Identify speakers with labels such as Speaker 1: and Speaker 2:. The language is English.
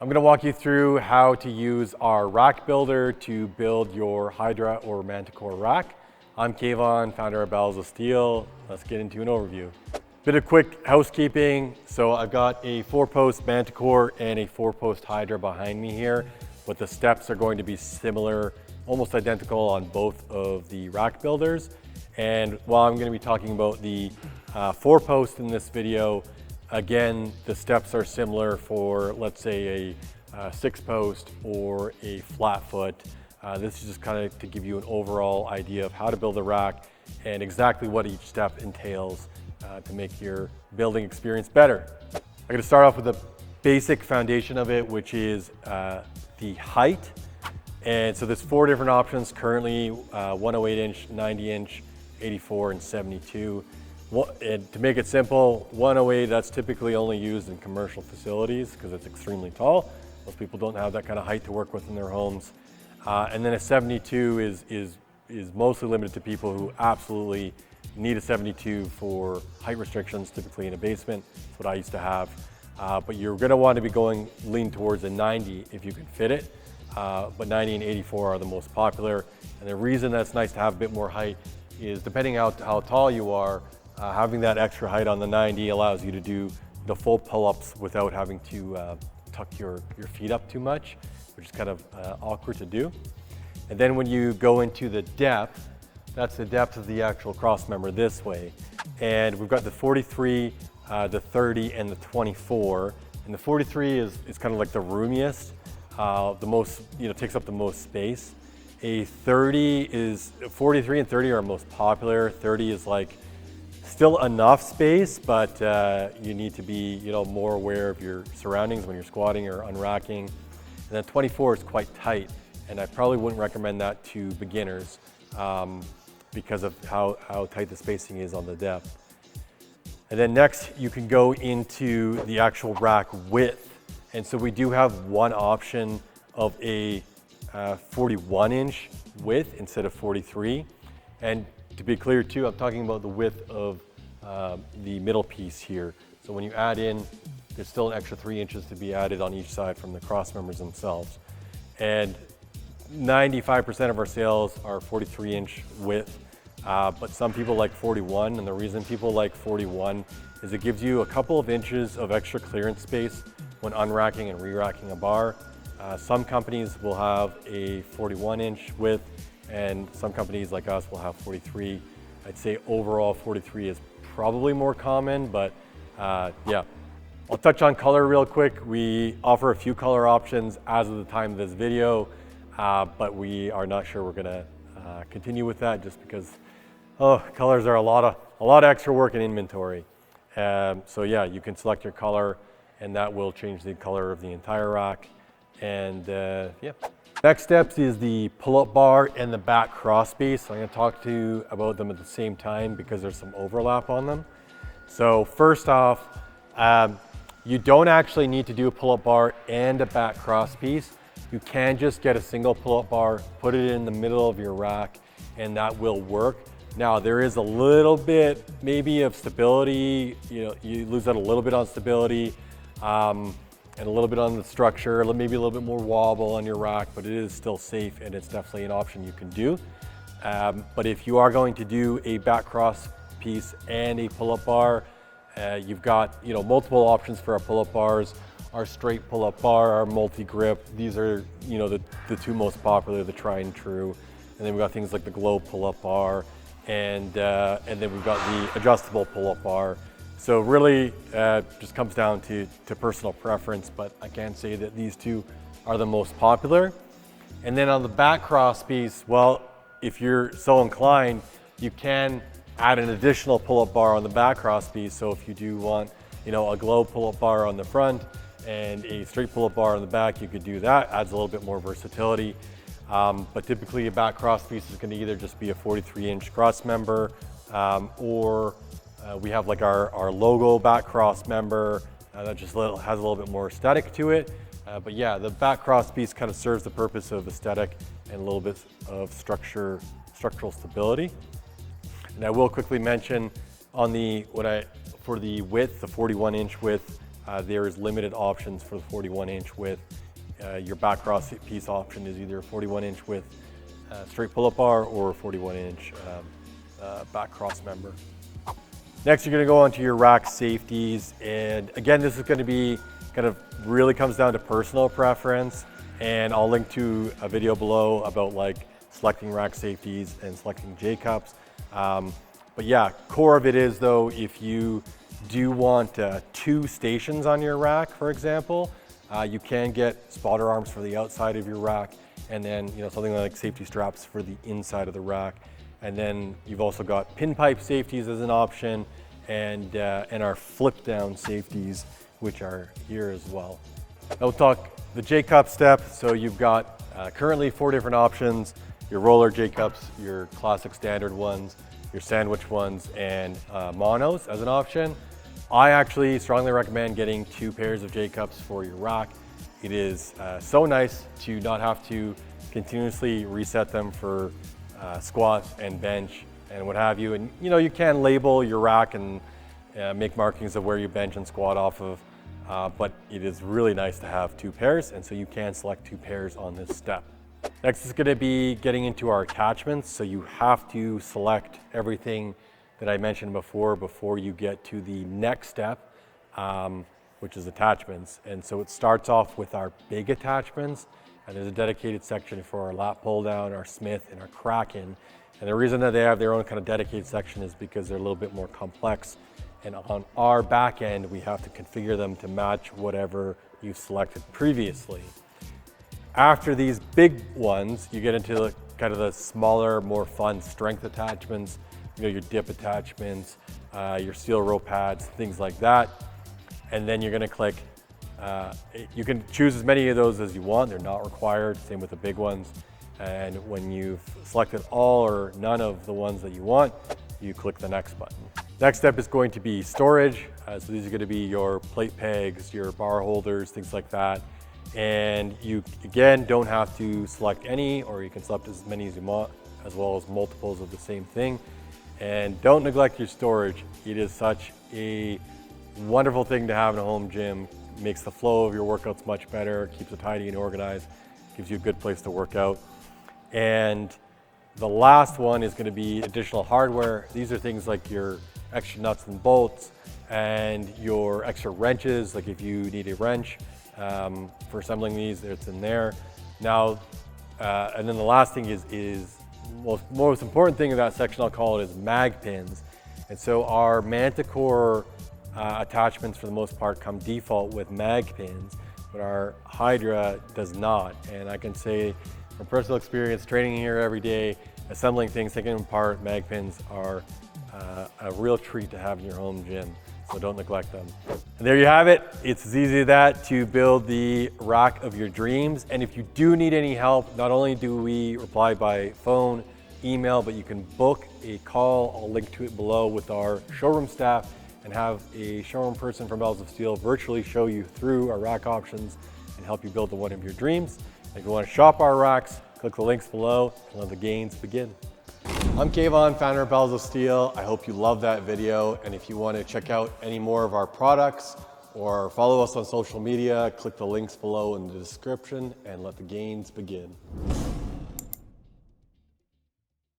Speaker 1: I'm going to walk you through how to use our rack builder to build your Hydra or Manticore rack. I'm Kevon, founder of Bells of Steel. Let's get into an overview. Bit of quick housekeeping. So I've got a 4-post Manticore and a 4-post Hydra behind me here, but the steps are going to be similar, almost identical on both of the rack builders. And while I'm going to be talking about the 4-post in this video, again, the steps are similar for, let's say, a 6-post or a flat foot. This is just kind of to give you an overall idea of how to build a rack and exactly what each step entails to make your building experience better. I'm going to start off with the basic foundation of it, which is the height. And so there's 4 different options currently, 108 inch, 90 inch, 84 and 72. And to make it simple, 108, that's typically only used in commercial facilities because it's extremely tall. Most people don't have that kind of height to work with in their homes. And then a 72 is mostly limited to people who absolutely need a 72 for height restrictions, typically in a basement. That's what I used to have. But you're going to want to be lean towards a 90 if you can fit it. But 90 and 84 are the most popular. And the reason that's nice to have a bit more height is depending how tall you are, having that extra height on the 90 allows you to do the full pull-ups without having to tuck your feet up too much, which is kind of awkward to do. And then when you go into the depth, that's the depth of the actual cross member this way. And we've got the 43, the 30, and the 24. And the 43 is kind of like the roomiest, the most, takes up the most space. A 43 and 30 are most popular. 30 is like still enough space, but you need to be, more aware of your surroundings when you're squatting or unracking. And then 24 is quite tight, and I probably wouldn't recommend that to beginners because of how tight the spacing is on the depth. And then next, you can go into the actual rack width. And so we do have one option of a 41 inch width instead of 43. And to be clear too, I'm talking about the width of the middle piece here. So when you add in, there's still an extra 3 inches to be added on each side from the cross members themselves. And 95% of our sales are 43 inch width, but some people like 41. And the reason people like 41 is it gives you a couple of inches of extra clearance space when unracking and re-racking a bar. Some companies will have a 41 inch width, and some companies like us will have 43. I'd say overall 43 is probably more common, but yeah. I'll touch on color real quick. We offer a few color options as of the time of this video, but we are not sure we're gonna continue with that just because colors are a lot of extra work in inventory. So yeah, you can select your color and that will change the color of the entire rack. And yeah. Next steps is the pull-up bar and the back cross piece. So I'm going to talk to you about them at the same time because there's some overlap on them. So first off, you don't actually need to do a pull-up bar and a back cross piece. You can just get a single pull-up bar, put it in the middle of your rack, and that will work. Now there is a little bit maybe of stability, you lose out a little bit on stability. And a little bit on the structure, maybe a little bit more wobble on your rack, but it is still safe and it's definitely an option you can do. But if you are going to do a back cross piece and a pull-up bar, you've got multiple options for our pull-up bars. Our straight pull-up bar, our multi-grip, these are the 2 most popular, the tried and true. And then we've got things like the globe pull-up bar, and then we've got the adjustable pull-up bar. So really just comes down to personal preference, but I can say that these 2 are the most popular. And then on the back cross piece, well, if you're so inclined, you can add an additional pull-up bar on the back cross piece. So if you do want, a globe pull-up bar on the front and a straight pull-up bar on the back, you could do that. Adds a little bit more versatility. But typically a back cross piece is going to either just be a 43 inch cross member or we have like our logo back cross member that just has a little bit more aesthetic to it. But yeah, the back cross piece kind of serves the purpose of aesthetic and a little bit of structural stability. And I will quickly mention on for the width, the 41 inch width, there is limited options for the 41-inch width. Your back cross piece option is either a 41-inch width straight pull-up bar or a 41-inch back cross member. Next, you're going to go onto your rack safeties, and again, this is going to be kind of really comes down to personal preference, and I'll link to a video below about like selecting rack safeties and selecting J-cups. But yeah, core of it is though, if you do want 2 stations on your rack, for example, you can get spotter arms for the outside of your rack, and then something like safety straps for the inside of the rack. And then you've also got pinpipe safeties as an option, and our flip down safeties, which are here as well. Now we'll talk the J-cup step. So you've got currently 4 different options: your roller J-cups, your classic standard ones, your sandwich ones, and monos as an option. I actually strongly recommend getting 2 pairs of J-cups for your rack. It is so nice to not have to continuously reset them for squat and bench and what have you. And you can label your rack and make markings of where you bench and squat off of, but it is really nice to have 2 pairs, and so you can select 2 pairs on this step. Next is going to be getting into our attachments. So you have to select everything that I mentioned before you get to the next step, which is attachments. And so it starts off with our big attachments, and there's a dedicated section for our lat pull down, our Smith, and our Kraken. And the reason that they have their own kind of dedicated section is because they're a little bit more complex. And on our back end, we have to configure them to match whatever you've selected previously. After these big ones, you get into kind of the smaller, more fun strength attachments, your dip attachments, your steel rope pads, things like that. And then you're going to click. You can choose as many of those as you want. They're not required. Same with the big ones. And when you've selected all or none of the ones that you want, you click the next button. Next step is going to be storage. So these are going to be your plate pegs, your bar holders, things like that. And you, again, don't have to select any, or you can select as many as you want, as well as multiples of the same thing. And don't neglect your storage. It is such a wonderful thing to have in a home gym. It makes the flow of your workouts much better, keeps it tidy and organized, gives you a good place to work out. And the last one is going to be additional hardware. These are things like your extra nuts and bolts and your extra wrenches, like if you need a wrench for assembling these, it's in there. Now, and then the last thing is most important thing in that section, I'll call it, is mag pins. And so our Manticore attachments for the most part come default with mag pins, but our Hydra does not. And I can say from personal experience, training here every day, assembling things, taking them apart, mag pins are a real treat to have in your home gym, so don't neglect them. And there you have it. It's as easy as that to build the rack of your dreams. And if you do need any help, not only do we reply by phone, email, but you can book a call. I'll link to it below with our showroom staff and have a showroom person from Bells of Steel virtually show you through our rack options and help you build the one of your dreams. If you want to shop our racks, click the links below and let the gains begin. I'm Kevon, founder of Bells of Steel. I hope you loved that video. And if you want to check out any more of our products or follow us on social media, click the links below in the description and let the gains begin.